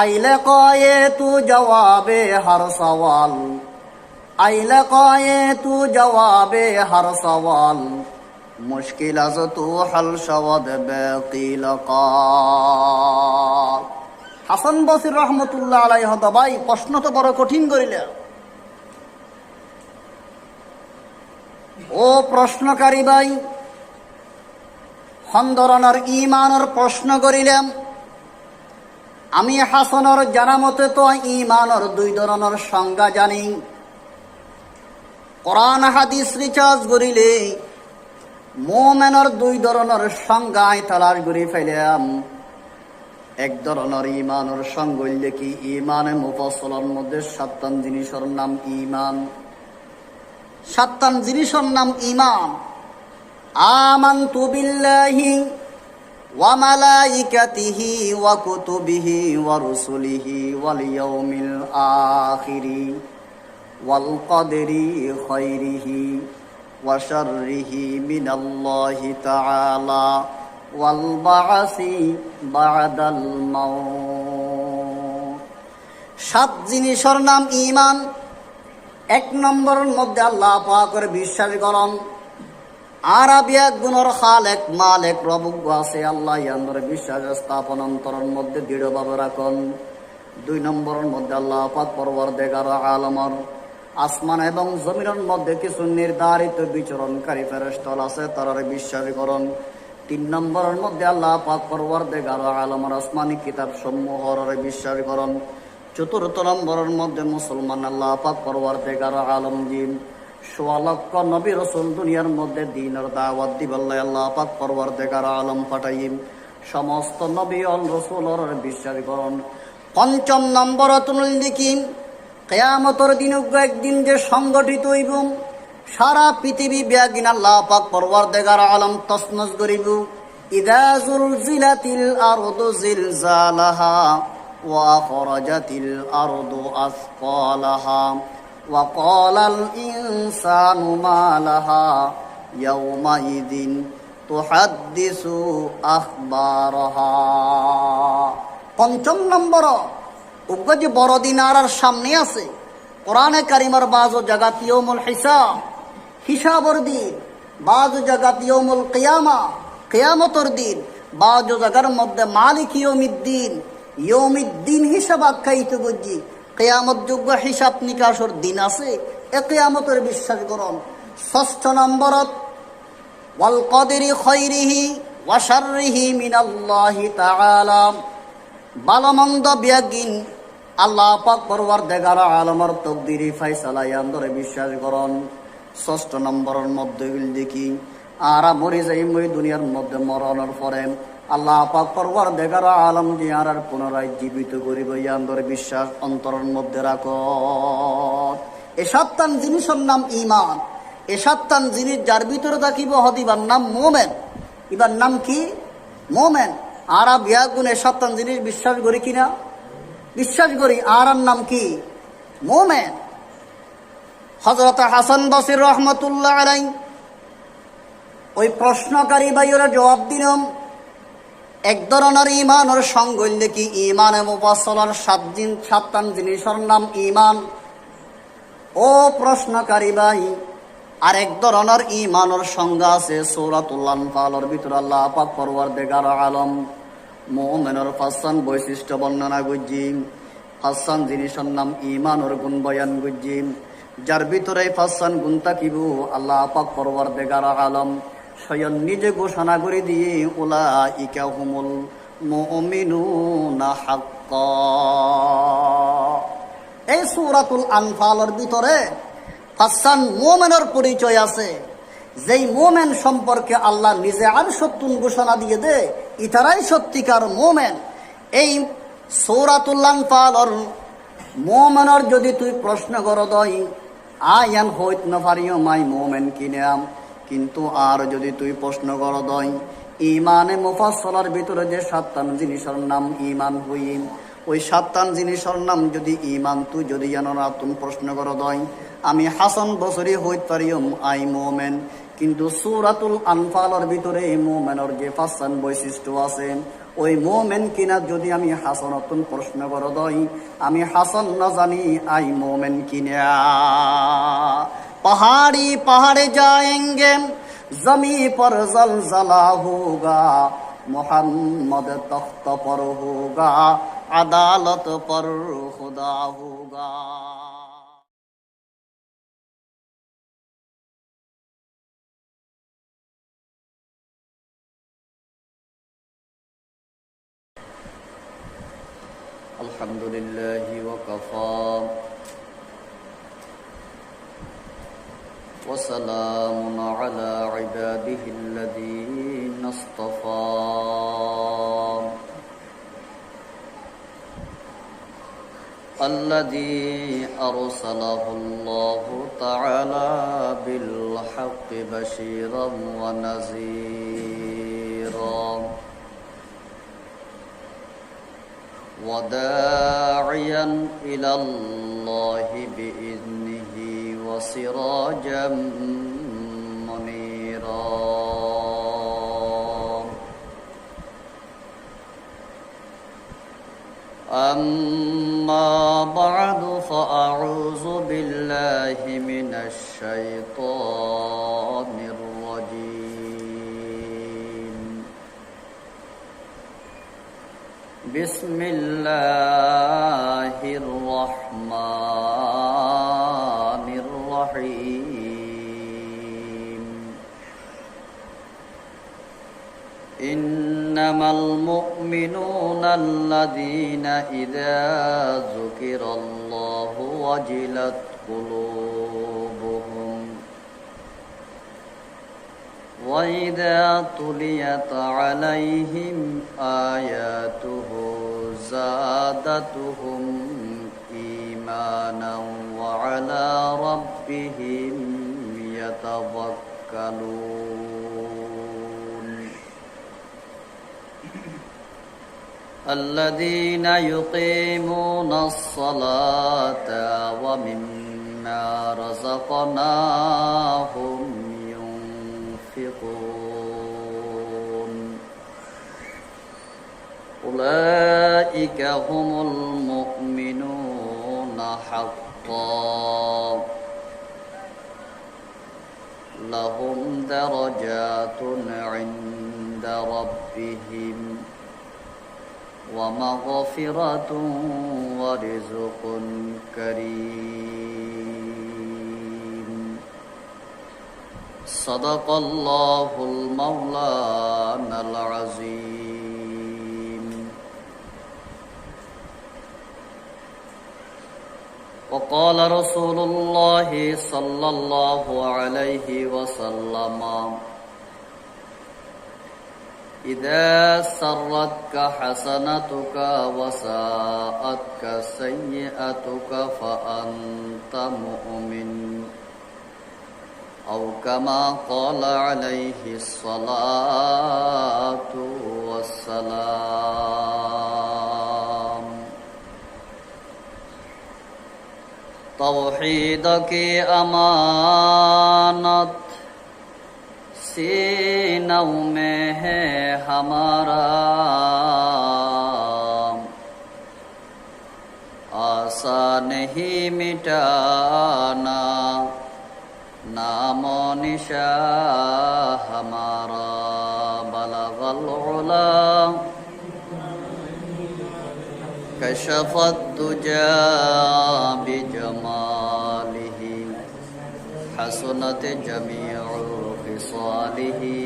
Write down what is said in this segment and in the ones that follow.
আইলে কয়ে তু জবাবে হর সওয়াল, আইলে কয়ে তু জবাবে হর সওয়াল, মুশকিল আজ তু হল শবদ বেকিল কাল। হাসান বসরি রহমতুল্লাহ আলাইহি ভাই প্রশ্ন তো বড় কঠিন করিলে। ও প্রশ্নকারী ভাই, হন্দরণর ইমানের প্রশ্ন করিলাম। আমি হাসানের জানা মতে তো ইমানের দুই ধরনের সংজ্ঞা জানি। কোরআন হাদিস রিচার্জ করিলে মোমেনের দুই ধরনের সংজ্ঞায় তালাশ করে ফেলাম। এক ধরনের ইমানের সঙ্গ হইলে কি ইমানে মুফাসসালের মধ্যে 7টা জিনিসের নাম ইমান। 7টা জিনিসের নাম ইমান। আমানতু বিল্লাহি ওয়া মালাইকাতিহি ওয়া কুতুবিহি ওয়া রুসুলিহি ওয়াল ইয়াউমিল আখিরি ওয়াল কদরি খাইরিহি ওয়া শাররিহি মিনাল্লাহি তাআলা ওয়াল বা'সি বা'দাল মাউত। 7 জিনিসের নাম ঈমান। 1 নম্বরের মধ্যে আল্লাহ পাকের বিশ্বাস করন। আরবিয়া গুণর খালেক মালিক রব আছে আল্লাহ ইয়ান্দর বিশ্বাস স্থাপন অন্তরের মধ্যে দৃঢ়ভাবে রাখুন। 2 নম্বরের মধ্যে আল্লাহ পাক পরওয়ারদিগার আলমর আসমান এবং জমিনের মধ্যে কিছু নির্ধারিত বিচরণকারী ফেরেশতা আছে তারার বিশ্বাস করুন। 3 নম্বরের মধ্যে আল্লাহ পাক পরওয়ারদিগার আলমর আসমানি কিতাব সমূহের বিশ্বাস করুন। 4 নম্বরের মধ্যে মুসলমান আল্লাহ পাক পরওয়ারদিগার আলম জিন 16 লক্ষ নবী রাসূল দুনিয়ার মধ্যে দ্বীনের দাওয়াত দিবাল্লাহ আল্লাহ পাক পরওয়ারদিগার আলম পাঠাইম। সমস্ত নবী ও রাসূলের বিশ্বাস করুন। 5 নম্বর তুল দেখি কিয়ামতের দিন একদিন যে সংগঠিত হইব, সারা পৃথিবী ব্যাগিন আল্লাহ পাক পরওয়ারদিগার আলম তসনস করিব। ইযা যুলজিলাতিল আরদু জিলজালাহা ওয়া আখরাজাতিল আরদু আসকালাহা ওয়া ক্বালাল ইনসানু মা লাহা ইয়াউমাইযিন তুহাদ্দিসু আখবারাহা। 5 নম্বর যে বড়দিন আর সামনে আছে। কোরআনে কারিমের বাজু জাগাত ইয়াউমুল হিসাব, হিসাবর দিন। বাজু জাগাত ইয়াউমুল কিয়ামা, কিয়ামতের দিন। বাজু জাগার মধ্যে মালিক ইয়াউমিদ্দিন, ইয়াউমিদ্দিন হিসাব আখ্যায়িত করছি। কিয়ামত যোগ্য হিসাব নিকাশের দিন আছে, এ কিয়ামতের বিশ্বাস করুন। 6 নম্বরত ওয়াল কদরি খাইরিহি ওয়া শাররিহি মিনাল্লাহি তাআলা। ভালো মন্দ বিয়াগিন আল্লাহ পাক পরওয়ারদিগার আলমের তকদিরি ফায়সালা ইয়ান্দরে বিশ্বাস করুন। 6 নম্বরের মধ্যে দেখি আরা মরে যাই মই দুনিয়ার মধ্যে মরণের পরে আল্লাহ পাক পরওয়ারদিগার আলম যে আর পুনরায় জীবিত করিব ইয়ান্দরে বিশ্বাস অন্তরের মধ্যে রাখো। এই 7টা জিনিসের নাম ঈমান। এই 7টা জিনিস যার ভিতরে থাকিব হদিবার নাম মুমিন। ইবার নাম কি? মুমিন। আর বিয়াগুনে 7টা জিনিস বিশ্বাস করি কিনা? বিশ্বাস করি। আর নাম কি? মুমিন। হযরত হাসান বসরি রহমতুল্লাহ আলাইহি ওই প্রশ্নকারী ভাইয়েরা জবাব দিলাম। এক ধরনের ইমানের সঙ্গ হইলে কি ইমানে মুফাসসালের 7টা জিনিসের নাম ইমান। ও প্রশ্নকারী ভাই, আরেক ধরনের ইমানের সংজ্ঞা আছে সূরাতুল আনফালের ভিতরে আল্লাহ পাক পরওয়ারদিগার আলম মুমিনের 5টা বৈশিষ্ট্য বর্ণনা করছি। 5টা জিনিসের নাম ইমানের গুণ বয়ান করছি। যার ভিতরে 5টা গুণ থাকিব আল্লাহ পাক পরওয়ারদিগার আলম স্বয়ং নিজে ঘোষণা করে দিয়ে উলাইকা হুমুল মুমিনুনা হাক্কা। এই সূরাতুল আনফালের ভিতরে 5টা মুমিনের পরিচয় আছে। যেই মুমিন সম্পর্কে আল্লাহ নিজে আর সত্যুন ঘোষণা দিয়ে দে, ইতারাই সত্যিকার মুমিন। এই সূরাতুল আনফালের মুমিনের যদি তুই প্রশ্ন কর দই আয়ান হইত না পারিও মাই মুমিন কিনাম, কিন্তু আর যদি তুই প্রশ্ন কর দই ইমানে মুফাসসালের ভিতরে যে 7টা জিনিসের নাম ইমান হইম, ওই 7টা জিনিসের নাম যদি ইমান তুই যদি জানা তুমি প্রশ্ন কর দই আমি হাসান বসরি হইত পারিম আই মুমিন। কিন্তু সূরাতুল আনফালের ভিতরে মুমিনের যে 5টা বৈশিষ্ট্য আছে ওই মোমেন কিনা যদি আমি হাসানাতুন প্রশ্ন করে দই, আমি হাসান না জানি আই মোমেন কিনা। पहाड़ी पहाड़ जाएंगे, जमी पर जलजला होगा, मोहम्मद तख्त पर होगा, अदालत पर खुदा होगा। अल्हम्दुलिल्लाह वकफा वसलामुन अला इबादिहि अल्लज़ीना इस्तफ़ा। अल्लज़ी अरसलहुल्लाहु तआला बिल हक़्क़ि बशीरन व नज़ीरा वदाइयन इलल्लाहि बिइज़्निहि वसिराजम मुनीरा। अम्मा बअदु फ़अऊज़ु बिल्लाहि मिनश शैतानिर रजीम। बिस्मिल्लाहिर रहमानिर रहीम। इन्नमल मुअ्मिनूना अल्लज़ीना इज़ा ज़ुकिरल्लाहु वजिलत क़ुलूबुहुम वइज़ा तुलियत अलैहिम आयातुहु ज़ादतुहुम ईमानन व अला रब्बिहिम यतवक्कलून। الذين يقيمون الصلاة ومما رزقناهم ينفقون أولئك هم المؤمنون حقا لهم درجات عند ربهم ومغفرة ورزق كريم। صدق الله المولانا العظيم. وقال رسول الله صلى الله عليه وسلم إذا سرتك حسنتك وساءتك سيئتك فأنت مؤمن، أو كما قال عليه الصلاة والسلام۔ तौहीद की अमानत सीनों में है हमारा, आसान नहीं मिटाना नामो निशा हमारा। बलगल उला कशफत दुजा बिजमालिही हसनत जमीउ खिसालिही।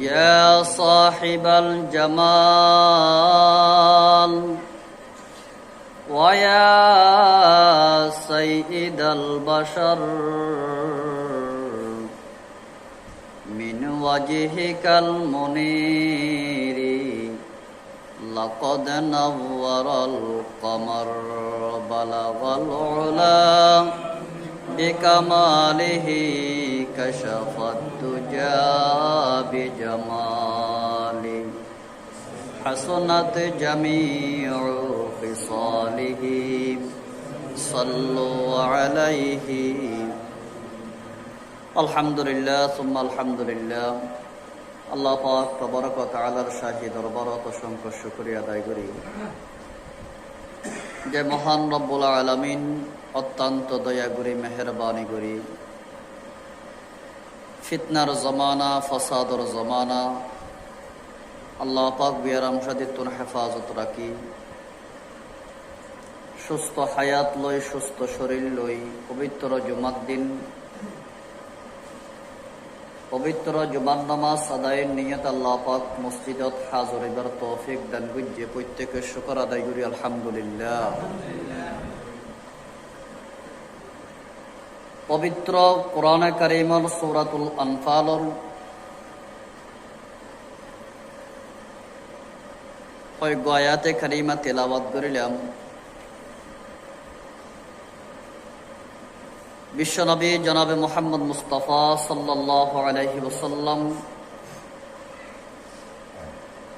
या साहिबल जमाल व या सय्यिदल बशर मिन वजहिकल मुनीरी लक़द नव्वरल क़मर। बलगल उला बिकमालिही कशफत दुजा बिजमालिही हसनत जमीउ खिसालिही। सल्लु अलैहि। अल्हम्दुलिल्लाह सुम्मा अल्हम्दुलिल्लाह। আল্লাহ পাক তাবারক ওয়া তাআলার শাহী দরবারত অসংখ্য শুকরিয়া আদায় করি যে মহান রব্বুল আলামিন অত্যন্ত দয়া করি মেহেরবানি করি ফিতনার জমানা ফসাদর জমানা আল্লাহ পাক বিয়ারাম শাদিতুন হেফাজত রাখি সুস্থ হায়াত লই সুস্থ শরীর লই পবিত্র জুমার দিন পবিত্র জুমার নামাজ আদায়ের নিয়ত আল্লাহ পাক মসজিদত হাজর হইবার তৌফিক দান করিয়ে প্রত্যেকের শুকর আদায় করি আলহামদুলিল্লাহ। পবিত্র কোরআনে কারীমের সূরাতুল আনফালর কয়েক আয়াতে কারিমা তেলাওয়াত করিলাম। বিশ্বনবী জনাবে মুহাম্মদ মুস্তাফা সাল্লাল্লাহু আলাইহি ওয়াসাল্লাম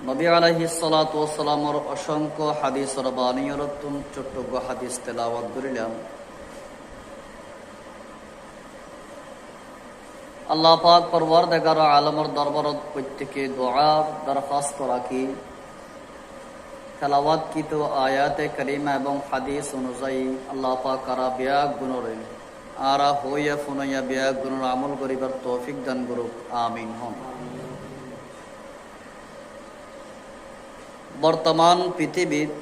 নবী আলাইহিস সালাতু ওয়াস সালামের অসংখ্য হাদিসের বাণীর ছোট্ট হাদিস তেলাওয়াত করিলাম। আল্লাহ পাক পরওয়ারদিগার আলমের দরবারত প্রত্যেকে দোয়া দরখাস্ত রাখি তেলাওয়াতকৃত আয়াতে কারিমা এবং হাদিস অনুযায়ী আল্লাহ পাক কারা বিয়াক গুণরে আরা হইয়া ফুনাইয়া বিয়াক গুণর আমল করিবার তৌফিক দান করুক, আমিন। হন বর্তমান পৃথিবীত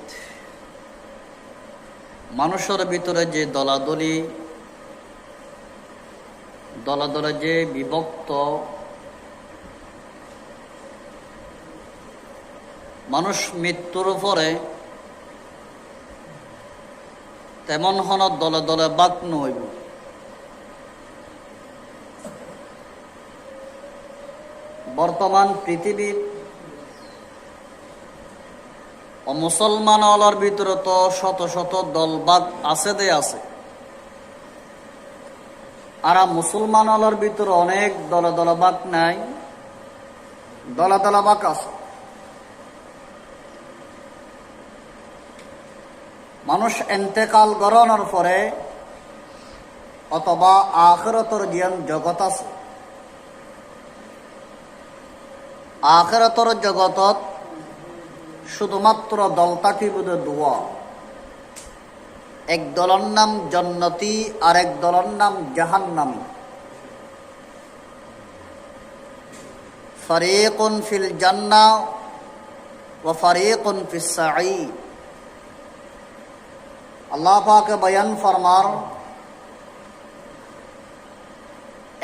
মানুষের ভিতরে যে দলাদলি দলে যে বিভক্ত মানুষ মৃত্যুর পরে তেমন হন দলে দলে বাক নইব। বর্তমান পৃথিবীর ও মুসলমান হলার ভিতরে তো শত শত দল বাক আছে দে আছে, আর মুসলমান হলার ভিতরে অনেক দলে দলে বাক নাই, দলে দলে বাক আছে। মানুষ এন্তেকাল গরণের পরে অথবা আখিরাতের জ্ঞান জগৎ আছে, আখিরাতের জগতত শুধুমাত্র দল থাকিব দুয়া। এক দলের নাম জান্নাতি আর এক দলের নাম জাহান্নামী। ফারিকুন ফিল জান্নাহ ওয়া ফারিকুন ফিস সাঈদ। আল্লাহ পাক বয়ান ফরমার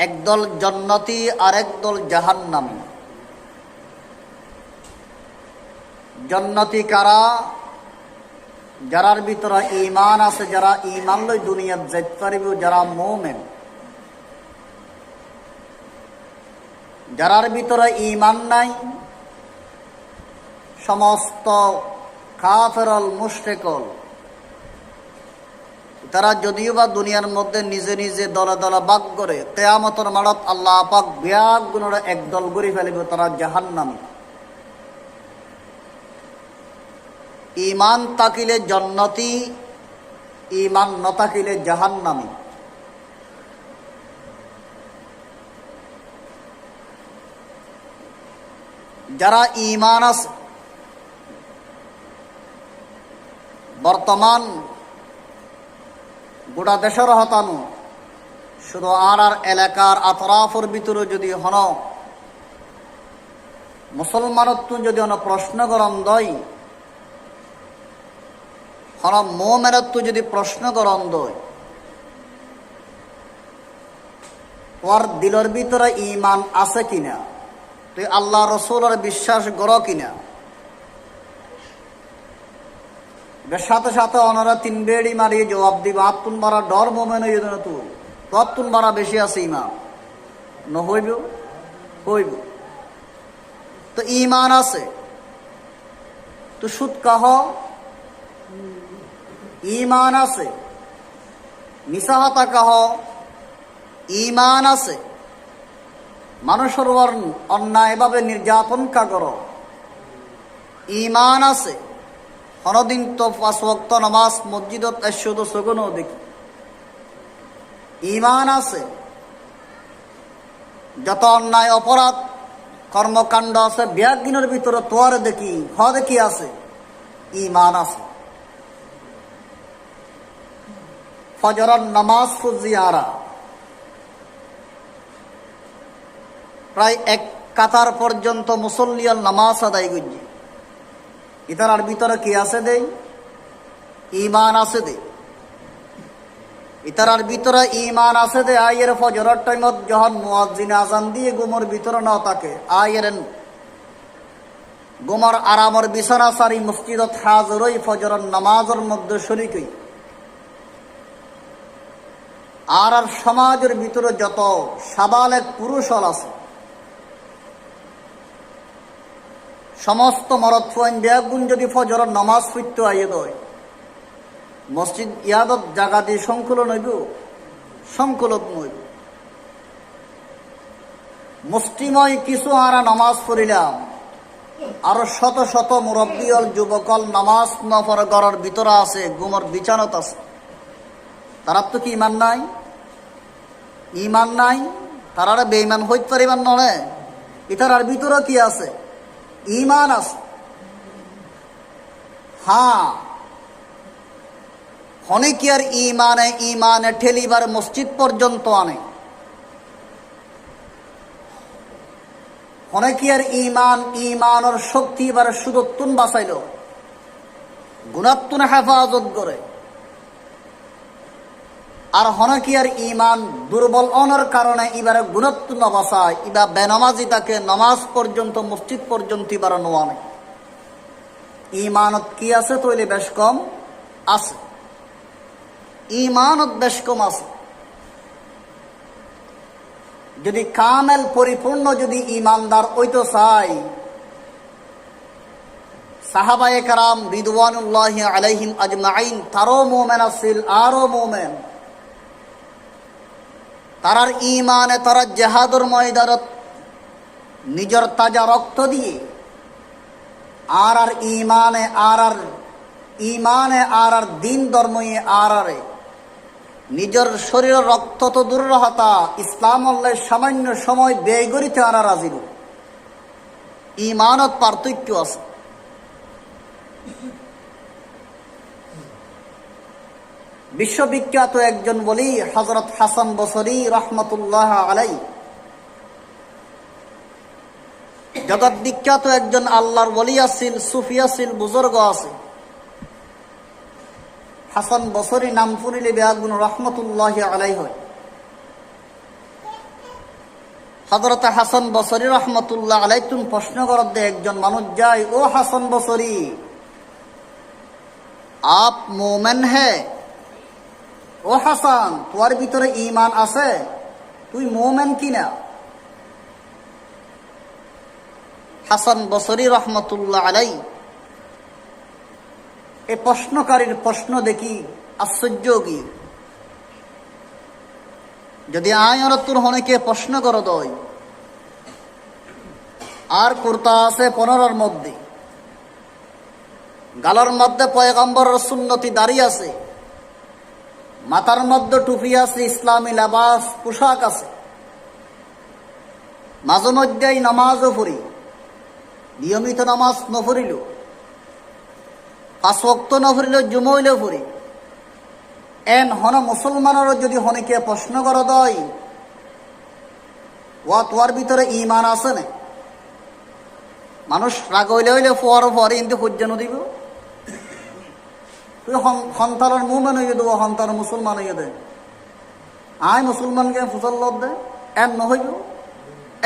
একদল জান্নাতি আর একদল জাহান্নামী। জান্নাতি কারা? যারার ভিতরে ঈমান আছে, যারা ঈমান লই দুনিয়াত যাইতে পারিব, যারা মুমিন। যারার ভিতরে ঈমান নাই, সমস্ত কাফেরল মুশরিকল, তারা যদিও বা দুনিয়ার মধ্যে নিজে নিজে দলে দলে ভাগ করে কিয়ামতের মাঠত আল্লাহ পাক বিয়াক গুণরে একদল গড়ি ফেলিব, তারা জাহান্নামী। ঈমান তাকিলে জান্নাতি, ঈমান ন তাকিলে জাহান্নামী। যারা ঈমান আছে, বর্তমান গোটা দেশের হতানো শুধু আর এলাকার আতরাফের ভিতরে যদি হন মুসলমানত্ব যদি হন প্রশ্ন করন দই হন মোমেনত্ব যদি প্রশ্ন করন দই, ওর দিলের ভিতরে ঈমান আছে কিনা, তুই আল্লাহ রসুলের বিশ্বাস গড় কিনা। সাথে সাথে ওনারা তিন বেড়ি মারিয়ে জবাব দিব, আত্মুন মারা ডর মোমেন তুই তো আত্মুন মারা বেশি আছে ইমান ন হইব হইব। তো ঈমান আছে তো সুদ কাহ, ঈমান আছে মিসাহাতা কাহ, ঈমান আছে মানুষের অন্যায়ভাবে নির্যাতন কা কর, ঈমান আছে হনদিন তো 5 ওয়াক্ত নামাজ মসজিদত শুদ্ধ সগুনও দেখি, ঈমান আছে যত অন্যায় অপরাধ কর্মকাণ্ড আছে ব্যাগিনের ভিতরে তোয়ারে দেখি দেখি আছে ইমান আছে। ফজরের নামাজ ফুজিয়ারা প্রায় এক কাতার পর্যন্ত মুসল্লিয়াল নামাজ আদায় করছে, ইতার ভিতরে কি আছে দেই ইমান আছে দে, ইতার ভিতরে ইমান আছে দে। আয়ের ফজরের টাইমত যখন মুয়াজ্জিন আজান দিয়ে গুমর ভিতরে না থাকে, আয়ের গুমর আরামর বিছানা সারি মসজিদত হাজর হই ফজরের নামাজের মধ্যে শরীক হই। আর সমাজের ভিতরে যত সাবালেক পুরুষ আছে সমস্ত মরদ ফুয়াইন ব্যাগুন যদি ফজরের নামাজ পড়তে আইয়ে দেয়, মসজিদ ইয়াদত জাগা দিয়ে সংকুলন হইব, সংকুলত নইব। মুষ্টিময় কিছু আরা নামাজ পড়িলাম, আরো শত শত মুরব্বীল যুবকল নামাজ নফর গড়ার ভিতরে আছে, গুমর বিছানত আছে। তারা তো কি ইমান নাই? ইমান নাই, তারা বেঈমান হইতে পারিবার নয়। ইতার ভিতরে কি আছে? ইমান আছে। হ্যাঁ, অনেকে আর ইমানে ঠেলিবার মসজিদ পর্যন্ত আনে, অনেকে আর ইমানের শক্তি এবার সুদত্তুন বাঁচাইল, গুণাত্তুন হেফাজত করে। আর অনেকে আর ইমান দুর্বল অনার কারণে এবারে গুণাত্তুন বাঁচায়, এবার বেনামাজি তাকে নামাজ পর্যন্ত মসজিদ পর্যন্ত এবার নোয়ানে। ইমানত কি আছে? তৈলে বেশ কম আছে, ইমানত বেশ কম আছে। যদি কামেল পরিপূর্ণ যদি ইমানদার ওইতো চাই, সাহাবায়ে কেরাম রিদওয়ানুল্লাহি আলাইহিম আজমাইন তারও মোমেন আছিল, আরও মোমেন। তারার ইমানে তারা জেহাদুর ময়দানত নিজের তাজা রক্ত দিয়ে আর আর দিন ধর্ময়ে আরে নিজের শরীরের রক্ত তো দূর হতা, ইসলাম আল্লাহ সামান্য সময় ব্যয় করিতে আনা রাজিল। ইমানত পার্থক্য আছে। বিশ্ববিখ্যাত একজন বলি হযরত হাসান বসরি রহমতুল্লাহ আলাই, জগৎ বিখ্যাত একজন আল্লাহর ওলি আছিল, সুফি আছিল, বুজুর্গ আছে। হাসান বসরি নাম শুনিলে বেয়াগুন রহমতুল্লাহ আলাই হয়। হযরত হাসান বসরি রহমতুল্লাহ আলাই তুমি প্রশ্ন করত দে, একজন মানুষ যায়, ও হাসান বসরি আপ মোমেন হে? ও হাসান, তোমার ভিতরে ইমান আছে, তুই মোমেন কিনা? হাসান বসরি রহমতুল্লাহ আলাই এই প্রশ্নকারীর প্রশ্ন দেখি আশ্চর্য কি। যদি আয়র তোর অনেকে প্রশ্ন কর দই আর কুর্তা আছে 15 মধ্যে, গালার মধ্যে পয়গম্বরের সুন্নতি দাঁড়িয়ে আছে, মাথার মধ্যে টুপি আছে, ইসলামী লেবাস পোশাক আছে, মাঝে মধ্যেই নামাজও পড়ি, নিয়মিত নামাজ নফরিল, 5 ওয়াক্ত নফরিল, জুমইলেও পড়ি। এন হন মুসলমানেরও যদি হনেকে প্রশ্ন কর দই ও তোর ভিতরে ইমান আছে না? মানুষ রাগ হইলে হইলে পরে কিন্তু সহ্য দিব। তুই সন্তানের মুমেন হইয়ে দেবো, সন্তান মুসলমান হইয়ে দে, আয় মুসলমানকে ফুসল্লত দে, এন নহইব,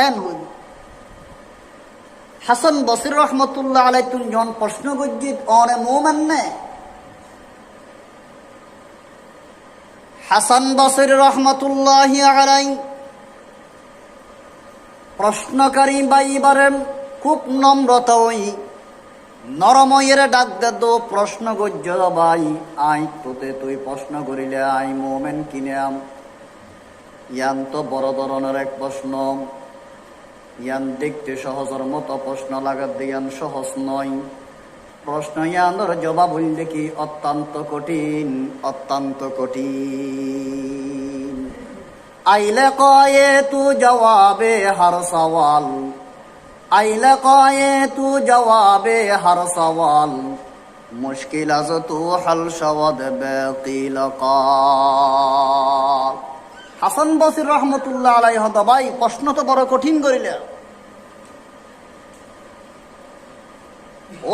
এন হইব। হাসান বসরি রহমতুল্লাহ আলাই তুন যখন প্রশ্ন করছিস অনে মোমেন নে? হাসান বসরি রহমতুল্লাহ আলাই প্রশ্নকারী বাইবারেন খুব নম্রতা ওই নরময়ের ডাক দে দো, প্রশ্ন করছ ভাই, আই তোতে তুই প্রশ্ন করিলে আই মোমেন কিনাম। ইয়ান তো বড় ধরনের এক প্রশ্ন, ইয়ান দেখতে সহজের মতো প্রশ্ন লাগাত দিয়ান সহজ নয়। প্রশ্ন ইয়ানোর জবাব হইলে কি অত্যন্ত কঠিন, অত্যন্ত কঠিন। আইলে কয়ে তু জবাবে হর সওয়াল, আইলা কয়ে তু জবাবে হর সওয়াল মুশকিল আজ তু হল শওয়াদ বাকিল কাল। হাসান বসরি রহমতুল্লাহ আলাইহি হদ ভাই প্রশ্ন তো বড় কঠিন করিলে।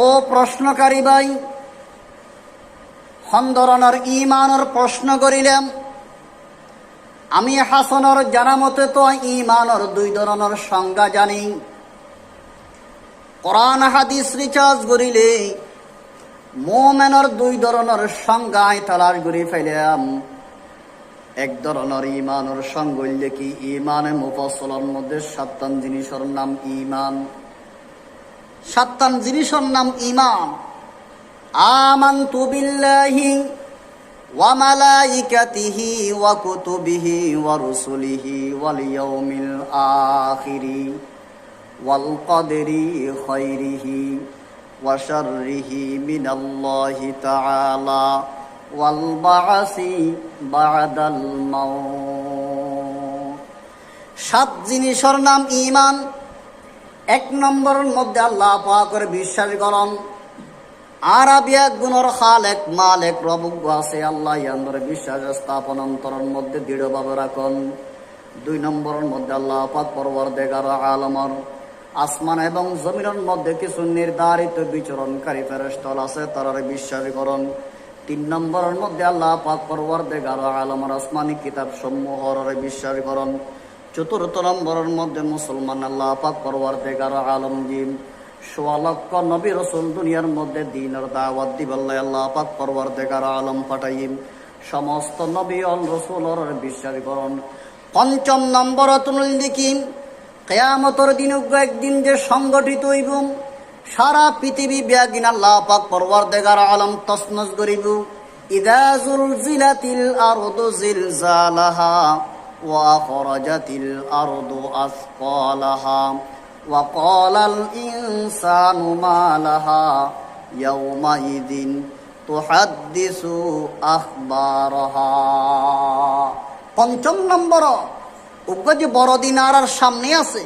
ও প্রশ্নকারী ভাই, হন্দরণর ইমানের প্রশ্ন করিলাম। আমি হাসানর জানা মতে তো ইমানের দুই ধরনের সংজ্ঞা জানি। কোরআন হাদিস রিচার্জ করিলে মোমেনের দুই ধরনের সংজ্ঞায় তালাশ করে ফেলাম। এক ধরনের ইমানের সংজ্ঞা হইলে কি ইমানে মুফাসসালের মধ্যে 7 জিনিসের নাম ইমান। 7 জিনিসের নাম ইমান। আমানতু বিল্লাহি ওয়া মালাইকাতিহি ওয়া কুতুবিহি ওয়া রুসুলিহি ওয়াল ইয়াউমিল আখিরি ওয়াল কদরি খাইরিহি ওয়া শাররিহি মিনাল্লাহি তাআলা ওয়াল বা'সি বা'দাল মাউত। 7 জিনিসের নাম ঈমান। 1 নম্বরের মধ্যে আল্লাহ পাকের বিশ্বাস করন। আরবিয়া গুণর খালেক মালিক রব আছে আল্লাহ ইয়ান্দর বিশ্বাস স্থাপন অন্তরের মধ্যে দৃঢ়ভাবে রাখুন। 2 নম্বরের মধ্যে আল্লাহ পাক পরওয়ারদিগার আলমর আসমান এবং জমিনের মধ্যে কিছু নির্ধারিত বিচরণকারী ফেরেশতা আছে তারার বিশ্বাস করুন। 3 নম্বরের মধ্যে আল্লাহ পাক পরওয়ারদিগার আলমর আসমানি কিতাব সমূহের বিশ্বাস করুন। 4 নম্বরের মধ্যে মুসলমান আল্লাহ পাক পরওয়ারদিগার আলম জিম 16 লক্ষ নবী রাসূল দুনিয়ার মধ্যে দ্বীনের দাওয়াত দিবাল্লাহ আল্লাহ পাক পরওয়ারদিগার আলম পাঠাইম। সমস্ত নবী ও রাসূলের বিশ্বাস করুন। 5 নম্বর তুল দেখিম কিয়ামতের দিন একদিন যে সংগঠিত হইব সারা পৃথিবী ব্যাগিন আল্লাহ পাক পরওয়ারদিগার আলম তসনস করিব। ইযা যুলজিলাতিল আরদু জিলজালাহা ওয়া আখরাজাতিল আরদু আসকালাহা ওয়া ক্বালাল ইনসানু মা লাহা ইয়াউমাইযিন তুহাদ্দিসু আখবারাহা। 5 নম্বর উগ্র যে বড়দিন আর সামনে আছে।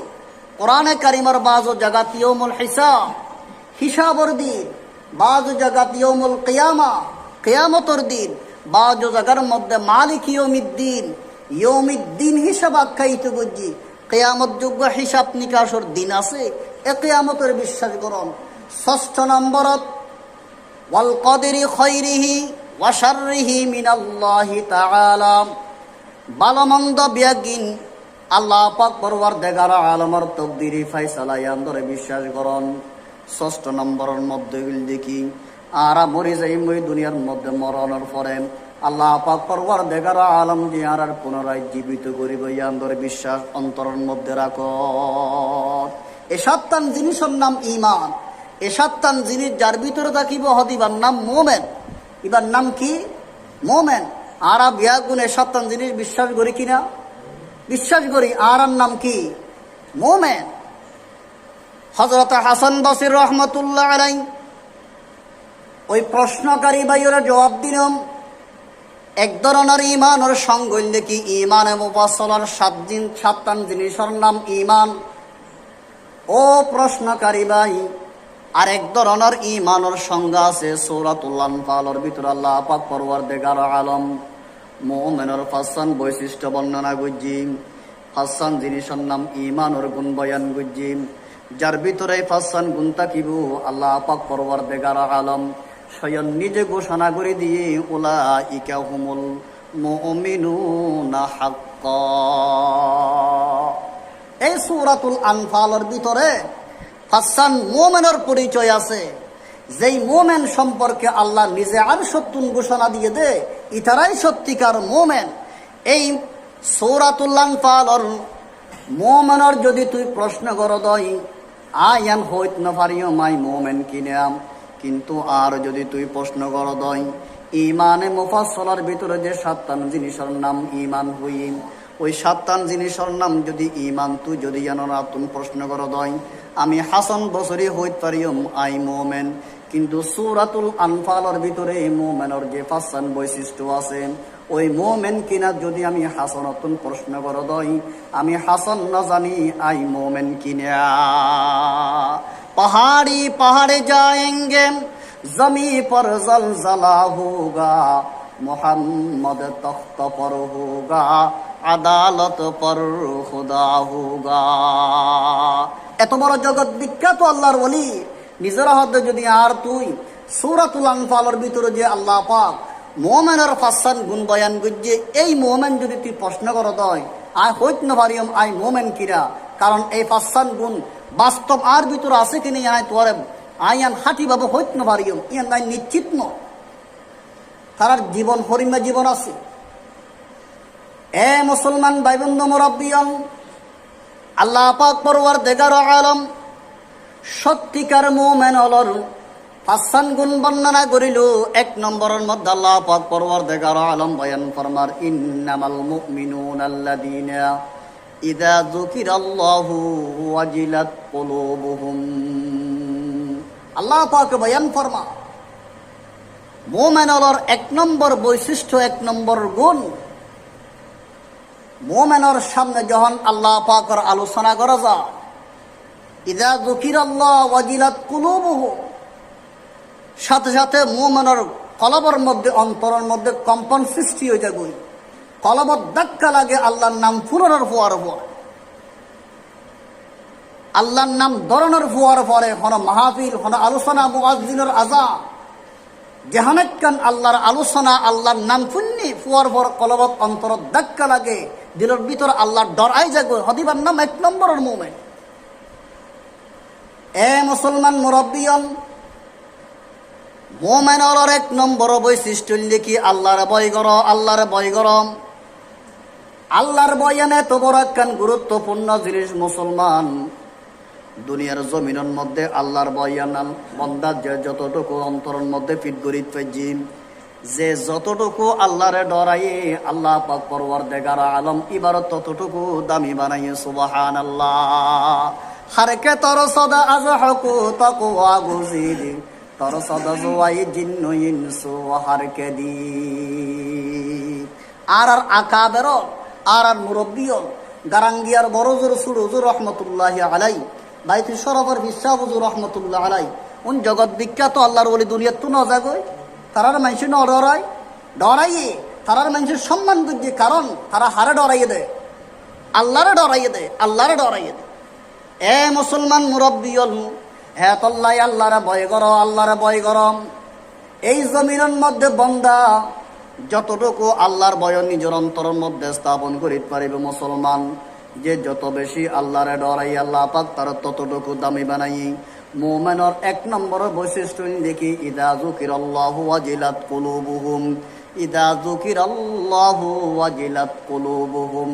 কোরআনে কারিমার বাজু জাগাত ইয়াউমুল হিসাব, হিসাবর দিন। বাজু জাগাত ইয়াউমুল কিয়ামা, কিয়ামতের দিন। বাজু জাগার মধ্যে মালিক ইয়াউমিদ্দিন, ইয়াউমিদ্দিন হিসাব আখ্যায়িত বুঝি। কিয়ামত যোগ্য হিসাব নিকাশের দিন আছে, এ কিয়ামতের বিশ্বাস করুন। 6 নম্বরত ওয়াল কদরি খাইরিহি ওয়া শাররিহি মিনাল্লাহি তাআলা। ভালো মন্দ বিয়াগিন আল্লাহ পাক পরওয়ারদিগার আলমের তকদিরি ফায়সালা ইয়ান্দরে বিশ্বাস করুন। 6 নম্বরের মধ্যে দেখি আর মরে যাই মই দুনিয়ার মধ্যে মরণের পরে আল্লাহ পাক পরওয়ারদিগার আলম যে আর পুনরায় জীবিত করিব ইয়ান্দরে বিশ্বাস অন্তরের মধ্যে রাখো। এই 7 জিনিসের নাম ঈমান। এই 7 জিনিস যার ভিতরে থাকিব হদিবার নাম মুমিন। ইবার নাম কি? মুমিন। আর বিয়াগুন এই 7 জিনিস বিশ্বাস করি কিনা? বিশ্বাস করি। আর নাম কি? মুমিন। হযরত হাসান বসরি রহমতুল্লাহ আলাইহি ওই প্রশ্নকারী ভাইয়েরা জবাব দিলাম। এক ধরনের ইমানের সঙ্গ হইলে কি ইমানে মুফাসসালের 7 জিনিসের নাম ইমান। ও প্রশ্নকারী ভাই, আরেক ধরনের ইমানের সংজ্ঞা আছে সূরাতুল আনফালের ভিতরে আল্লাহ পাক পরওয়ারদিগার আলম মুমিনের 5 বৈশিষ্ট্য বর্ণনা করছেন। 5 জিনিসের নাম ইমানের গুণ বয়ান করছেন। যার ভিতরে 5 গুণ থাকিব আল্লাহ পাক পরওয়ারদিগার আলম স্বয়ং নিজে ঘোষণা করে দিয়ে উলাইকা হুমুল মুমিনুনা হাক্কা। এই সূরাতুল আনফালের ভিতরে 5 মুমিনের পরিচয় আছে। যেই মুমিন সম্পর্কে আল্লাহ নিজে আর সত্যুন ঘোষণা দিয়ে দে ইতারাই সত্যিকার মুমিন। এই সূরাতুল আনফালের মুমিনের যদি তুই প্রশ্ন কর দই আয়ান হইত না পারিও মাই মুমিন কিনাম। কিন্তু আর যদি তুই প্রশ্ন কর দই ইমানে মুফাসসালের ভিতরে যে 7 জিনিসের নাম ইমান হইম, ওই 7 জিনিসের নাম যদি ইমান তুই যদি জানো না তুমি প্রশ্ন কর দই আমি হাসান বসরি হইত পারিম আই মুমিন। কিন্তু সূরাতুল আনফালের ভিতরে মুমিনের যে ৫ বৈশিষ্ট্য আছে, ওই মুমিন কিনা যদি আমি হাসানাতুন প্রশ্ন করে দই, আমি হাসান না জানি আই মুমিন কিনা। पहाड़ी पहाड़े जाएंगे जमी पर जलजला होगा, मोहम्मद तख्त पर होगा, আদালত পর খুদা হোগা। এত বড় জগৎ বিখ্যাত আল্লাহর ওলি নিজের হাতে যদি আর তুই সূরাতুল আনফালের ভিতরে যে আল্লাহ পাক মুমিনের ৫ গুণ বয়ান করছে, এই মুমিন যদি তুই প্রশ্ন কর দয় আই হইত না পারিম আই মুমিন কিরা, কারণ এই ৫ গুণ বাস্তব আর ভিতরে আছে কিনা আই তোর আইয়ান হাঁটি বাবু হইত না পারিম ইয়ান নাই নিশ্চিত ন। তার জীবন হরিমা জীবন আছে। এ মুসলমান ভাই বন্ধু মুরব্বিয়ান, আল্লাহ পাক পরওয়ারদিগার আলম সত্যিকার মুমিন হলর ৫ গুণ বর্ণনা করিল। ১ নম্বরের মধ্যে আল্লাহ পাক পরওয়ারদিগার আলম বয়ান ফরমার, ইন্নামাল মুমিনুনা আল্লাযীনা ইযা যুকিরাল্লাহু ওয়াজিলাত কুলুবুহুম। আল্লাহ পাক বয়ান ফরমা মুমিন হলর ১ নম্বর বৈশিষ্ট্য, ১ নম্বর গুণ, মুমিনের সামনে যখন আল্লাহ পাকের আলোচনা করা যায়, ইযা যুকিরাল্লাহু ওয়াজিলাত কুলুবুহুম, সাথে সাথে মুমিনের কলবের মধ্যে অন্তরের মধ্যে কম্পন সৃষ্টি হয়ে যায়, কলবত ধাক্কা লাগে আল্লাহর নাম ফুরানোর ফোয়ার পর, আল্লাহর নাম ধরনের ফোয়ার পরে হন মাহফিল, হন আলোচনা, মুয়াজ্জিনের আযান, যেহানেকান আল্লাহর আলোচনা, আল্লাহর নাম শুননি ফুয়ার পর কলবত অন্তরত ধাক্কা লাগে, দিলের ভিতর আল্লাহর ডর আই যাগো, হদিবার নাম ১ নম্বরের মুমিন। এ মুসলমান মুরব্বিয়ান, মুমিন হলোর ১ নম্বর বৈশিষ্ট্য দেখি আল্লাহর ভয় কর, আল্লাহর ভয় কর। আল্লাহর বয়ান এত বড় একখান গুরুত্বপূর্ণ জিনিস মুসলমান। দুনিয়ার জমিনের মধ্যে আল্লাহর বয়ান বন্দা যে যতটুকু অন্তরের মধ্যে ফিট করি পাইছি, যে যতটুকু আল্লাহরে ডরাইয়ে আল্লাহ পাক পরওয়ারদিগার আলম ইবারত ততটুকু দামি বানাইয়ে সুবহানাল্লাহ। হারকে তর সদা আজ হকু তাকওয়া গুজিদি, তর সদা জোয়াই জিন্নু ইনসু হারকে দি। আর আকাবের আর মুরব্বিয়ন গারাঙ্গিয়ার বড় জোর সুরুজুর রহমতুল্লাহি আলাই, বাইতু শরফের বিশ্বাস হুজুর রহমতুল্লাহ আলাই, উন জগৎ বিখ্যাত আল্লাহর ওলি দুনিয়াত তো নজাগই, তারার মানুষ ন ডরায়, ডরাইয়ে তারার মানুষের সম্মান করছে, কারণ তারা হারে ডরাইয়ে দেয়, আল্লাহরে ডরাইয়ে দেয়, আল্লাহরে ডরাইয়ে দেয়। এ মুসলমান মুরব্বিয়ন, হে তল্লাই আল্লাহরে ভয় কর, আল্লাহরে ভয় করম। এই জমিনের মধ্যে বন্দা যতটুকু আল্লাহর ভয় নিজের অন্তরের মধ্যে স্থাপন করিতে পারিবে মুসলমান, যে যত বেশি আল্লাহরে ডরাই আল্লাহ পাক তার ততটুকু দামি বানাই। মুমিনের ১ নম্বর বৈশিষ্ট্য দেখি, ইযা যুকিরাল্লাহু ওয়াজিলাত কুলুবুহুম, ইযা যুকিরাল্লাহু ওয়াজিলাত কুলুবুহুম।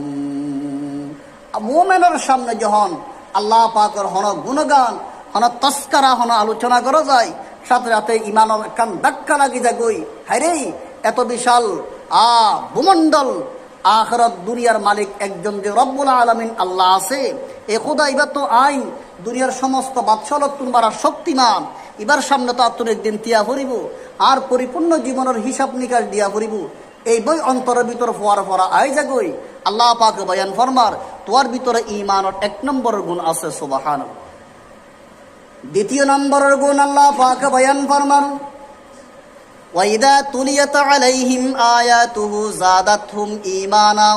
মুমিনের সামনে যখন আল্লাহ পাকের হন গুণগান, হন তস্কারা, হন আলোচনা করা যায়, সাথে সাথে ইমানের একখান ধাক্কা লাগি যাগই, হায়রে এত বিশাল ভূমণ্ডল, আখিরাত দুনিয়ার মালিক একজন যে রব্বুল আলামিন আল্লাহ আছে, এ খোদা এবার তো আইন দুনিয়ার সমস্ত বাদশাহত তোমার শক্তিমান, এবার সামনে তো আত্মর একদিন তিয়া ভরিব, আর পরিপূর্ণ জীবনের হিসাব নিকাশ দিয়া ভরিব। এই বই অন্তরের ভিতর ফোয়ার ফরা আই যাগই, আল্লাহ পাক বয়ান ফরমার তোর ভিতরে ঈমানের ১ নম্বরের গুণ আছে, সুবহানাল্লাহ। ২য় নম্বরের গুণ আল্লাহ পাক বয়ান ফরমার, ওয়াইদা তুলিয়াত আলাইহিম আয়াতুহু যাদাতহুম ঈমানা।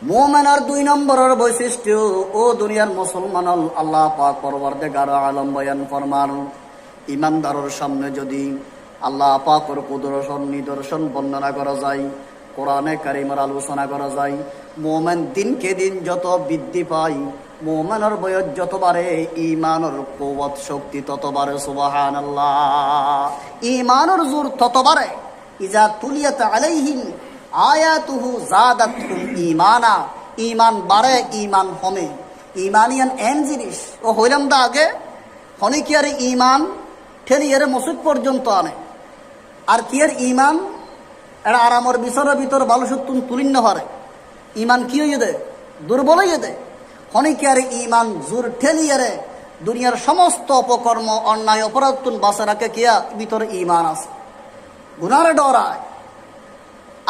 মুমিনের ২ নম্বরের বৈশিষ্ট্য, ও দুনিয়ার মুসলমান আল্লাহ পাক পরওয়ারদিগার আলম বয়ান ফরমান, ইমানদারের সামনে যদি আল্লাহ পাকের কুদরত নিদর্শন বর্ণনা করা যায়, কোরআনে কারিমের আলোচনা করা যায়, মুমিন দিনকে দিন যত বৃদ্ধি পায়, মুমিনের বয়স যত বাড়ে, ঈমানের কুওয়াত শক্তি তত বাড়ে, সুবহানাল্লাহ। ঈমানের জোর তত বাড়ে। ইজা তুলিয়াত আলাইহিম আয়াতুহু যাদাতহুম ঈমানা, ঈমান বাড়ে, ঈমান কমে। ঈমানিয়ান এন জিনিস ও হইলাম দা আগে হনে কি আর ঈমান ঠেলি এর মসজিদ পর্যন্ত আনে, আর কি আর ঈমান এটা আরামর বিছরের ভিতর ভালো সত্যুন তুলিন না পারে, ঈমান কি হইয়ে দে, দুর্বল হইয়ে দে। হনে কি আর ঈমান জোর ঠেলি এরে দুনিয়ার সমস্ত অপকর্ম অন্যায় অপরাধ বাঁচা রাখে কিয়া ভিতরে ইমান আছে, গুনারে ডরায়।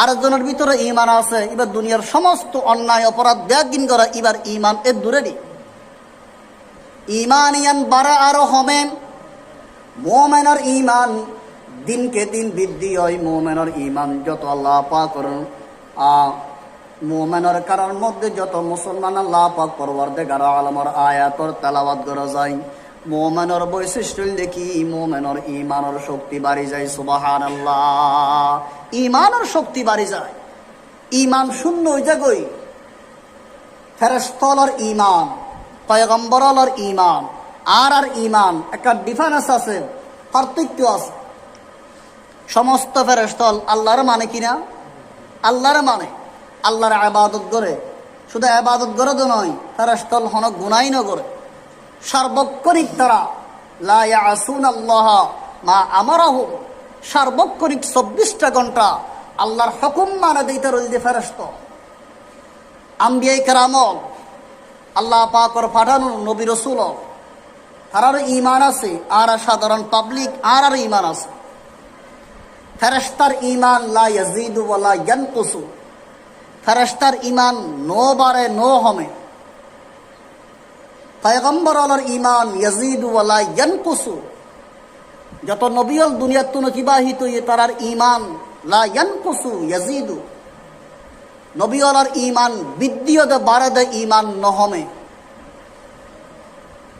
আরেকজনের ভিতরে ইমান আছে, এবার দুনিয়ার সমস্ত অন্যায় অপরাধ ব্যাগিন করা, এবার ইমান এর দূরে নি। ইমান ইয়ান বাড়া আরো হমেন, মোমেনের ইমান দিনকে দিন বৃদ্ধি হয়। মোমেনের ইমান যত আল্লাহ পাকের মোমেনের কারণ মধ্যে যত মুসলমান আল্লাহ পাক পরওয়ারদিগার আলমের আয়াতর তেলাওয়াত করা যায়, মোমেনের বৈশিষ্ট্য দেখি মোমেনের ইমানের শক্তি বাড়ি যায়। সুবহানাল্লাহ, ইমানের শক্তি বাড়ি যায়। ইমান শূন্য হয়ে যাগই, ফেরেশতার ইমান, পয়গম্বরের ইমান আর ইমান একটা ডিফারেন্স আছে, পার্থক্য আছে। সমস্ত ফেরেশতা আল্লাহর মানে কিনা? আল্লাহর মানে, আল্লাহর ইবাদত করে। শুধু ইবাদত করে তো নয়, ফেরেশতা হন গুনাহ না করে। সার্বক্ষণিক তারা লা ইয়াসুনাল্লাহ মা আমারাহুম, সার্বক্ষণিক 24টা ঘন্টা আল্লাহর হুকুম মানে দিতে রইল ফেরেশতা। আম্বিয়া কেরামল, আল্লাহ পাকের পাঠানো নবী রাসূল, তারার ইমান আছে। আর সাধারণ পাবলিক আর ইমান আছে। ফেরেশতার ইমান লা ইয়াজিদু ওয়া লা ইয়ানকুসু, ফেরেশতার ইমান নো বাড়ে নো হমে। পয়গম্বরের ইমান ইয়াজিদু ওয়া লা ইয়ানকুসু, যত নবীল দুনিয়াত নকিবাহিত হয়ে তারার ইমান লা ইয়ানকুসু ইয়াজিদু, নবীওয়ালার ইমান বৃদ্ধি হতে বাড়ে দেয়, ইমান নহমে।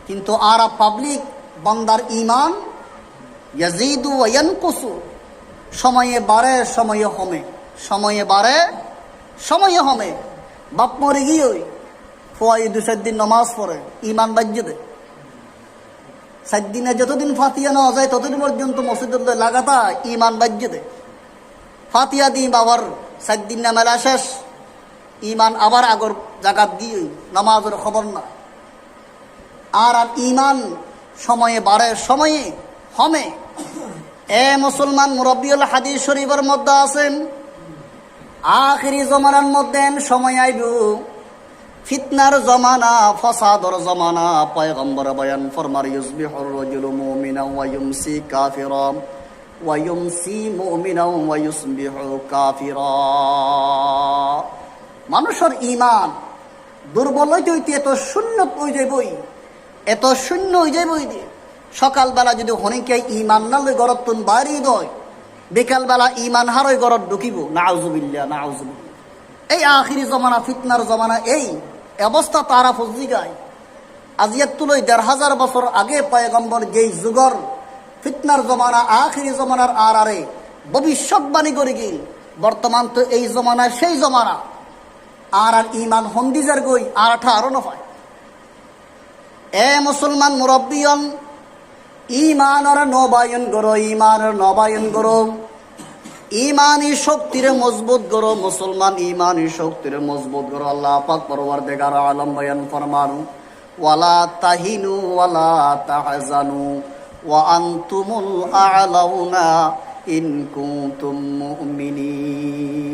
কিন্তু আর পাবলিক বান্দার ইমান ইয়াজিদু ওয়া ইয়ানকুসু, সময়ে বাড়ে সময়ে হমে, সময়ে বাড়ে সময়ে হমে। বাপ মরে গিয়ে ফোয়াই 2-4 দিন নমাজ পড়ে, ইমান বাজ্যে দেয়। 4 দিনে যতদিন ফাতিয়া নেওয়া যায় ততদিন পর্যন্ত মসজিদের লাগাতা ইমান বাজ্যে দেয়। ফাতিয়া দিই বাবার 4 দিন না মেলা শেষ, ইমান আবার আগর জাকাত দিয়ে নামাজের খবর না। আর ইমান সময়ে বাড়ে সময়ে হমে। এ মুসলমান, মুরব্বিউল হাদিস শরীফের মধ্যে আছেন, আখিরি জমানার মধ্যে সময় আইব, ফিতনার জমানা, ফসাদর জমানা। পয়গম্বর বয়ান ফরমার ইউসবিহুর রাজুলু মুমিনান ওয়া ইউমসি কাফিরান ওয়া ইউমসি মুমিনান ওয়া ইউসবিহু কাফিরা। মানুষের ইমান দুর্বল হইতে হইতে এত শূন্য হয়ে যাবই, এত শূন্য হয়ে যাবই যে সকালবেলা যদি হনিকে ইমান না লই গরত তুন বাইরে দয়, বিকালবেলা ইমান হারই গরত ঢুকিব। নাউজুবিল্লাহ, নাউজুবিল্লাহ। এই আখিরি জমানা, ফিতনার জমানা, এই অবস্থা তারা ফজি গায়। আজিয়াত তুলই 1500 বছর আগে পয়গম্বর যেই যুগর ফিতনার জমানা, আখিরি জমানার আরে ভবিষ্যৎবাণী করে গিল, বর্তমান তো এই জমানা সেই জমানা। আর ইমান হন্দিজার গই আর আরো নফায়। এ মুসলমান মুরব্বিয়ন, ইমানের নবায়ন করো, ইমানের নবায়ন করো, ইমানি শক্তিরে মজবুত করো। মুসলমান ইমানি শক্তিরে মজবুত করো। আল্লাহ পাক পরওয়ারদিগার আলম বয়ান ফরমান, ওয়ালা তাহিনু ওয়ালা তাহজানু ওয়া আনতুমুল আ'লাউনা ইন কুনতুম মুমিনিন।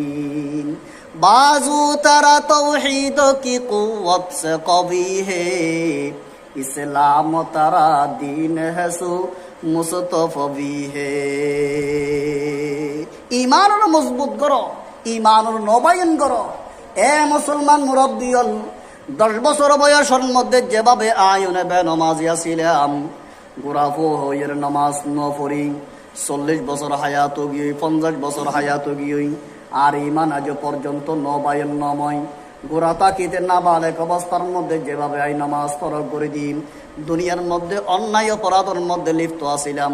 बाजू तारा तौहीद की कुव्वत से कवी है, इस्लाम तारा दीन है सो मुस्तफवी है। ईमान मजबूत करो, ईमान नबायन करो। ए मुसलमान मुरब्बियन, 10 বছর বয়সের মধ্যে যেভাবে আয়নে বেনমাজি ছিলাম, গুরাফো হইয়ের নামাজ ন পড়ি, 40 বছর হায়াত গিয়ে 50 বছর হায়াত গিয়ে আর ইমান আজ পর্যন্ত নবায়ন নময়। গোড়া তাকিতে না বালেক অবস্থার মধ্যে যেভাবে আই নামাজ ফরক করে দিন, দুনিয়ার মধ্যে অন্যায় অপরাধের মধ্যে লিপ্ত আছিলাম।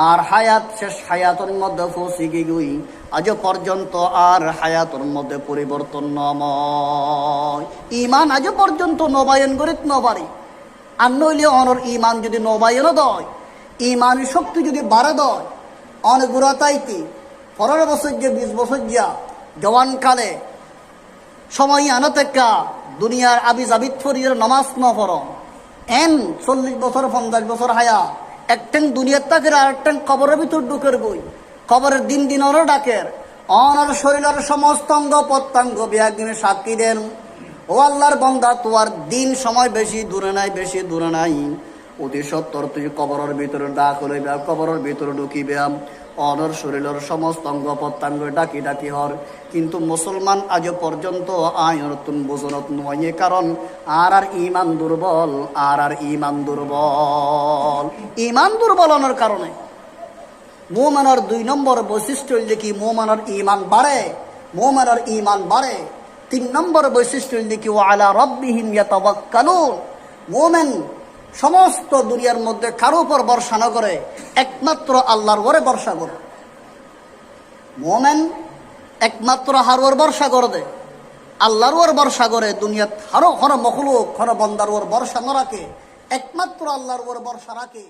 আর হায়াত শেষ হায়াতের মধ্যে ফসি গই, আজ পর্যন্ত আর হায়াতের মধ্যে পরিবর্তন নময়। ইমান আজ পর্যন্ত নবায়ন করিত নবারি। আর নইলে অনর ইমান যদি নবায়নও দয়, ইমানি শক্তি যদি বাড়ে দয়, অনেক গোড়া তাইতে 15 বছর যে 20 বছর যা জওয়ানকালে সময় আনো থেকে দুনিয়ার আবি জাবিত ফরিয়ের নমাজ ন পড়ো, এন 40 বছর 50 বছর হায়া একটেন দুনিয়ার তাকের আর একটেন কবরের ভিতর ঢুকের বই। কবরের দিন দিন ওরও ডাকের, অনর শরীরের সমস্ত অঙ্গ প্রত্যঙ্গ বিয়াগিনে সাক্ষী দেন, ও আল্লাহর বান্দা, তোমার দিন সময় বেশি দূরে নাই, বেশি দূরে নাই। অতি সত্তর তুই কবরের ভিতরে দাখিল হইবা, কবরের ভিতরে ঢুকিবে, অনর শরীরের সমস্ত অঙ্গ প্রত্যঙ্গ ডাকি ডাকি হর। কিন্তু মুসলমান আজ পর্যন্ত আয়নতুন বোঝনত নয়, কারণ আর ইমান দুর্বল, আর ইমান দুর্বল। ইমান দুর্বলনের কারণে মুমিনের 2 নম্বর বৈশিষ্ট্য হইলে কি মুমিনের ইমান বাড়ে, মুমিনের ইমান বাড়ে। 3 নম্বর বৈশিষ্ট্য হইলে কি ওয়া আলা রাব্বিহিম ইয়াতাওয়াক্কালুন, মুমিন সমস্ত দুনিয়ার মধ্যে কারো উপর ভরসা না করে, একমাত্র আল্লাহর উপরে ভরসা করে। মুমিন একমাত্র হারওয়ার ভরসা করে দে, আল্লাহর উপর ভরসা করে। দুনিয়াত হারো মখলুক, বান্দার উপর ভরসা না রাখে, একমাত্র আল্লাহর উপর ভরসা রাখে।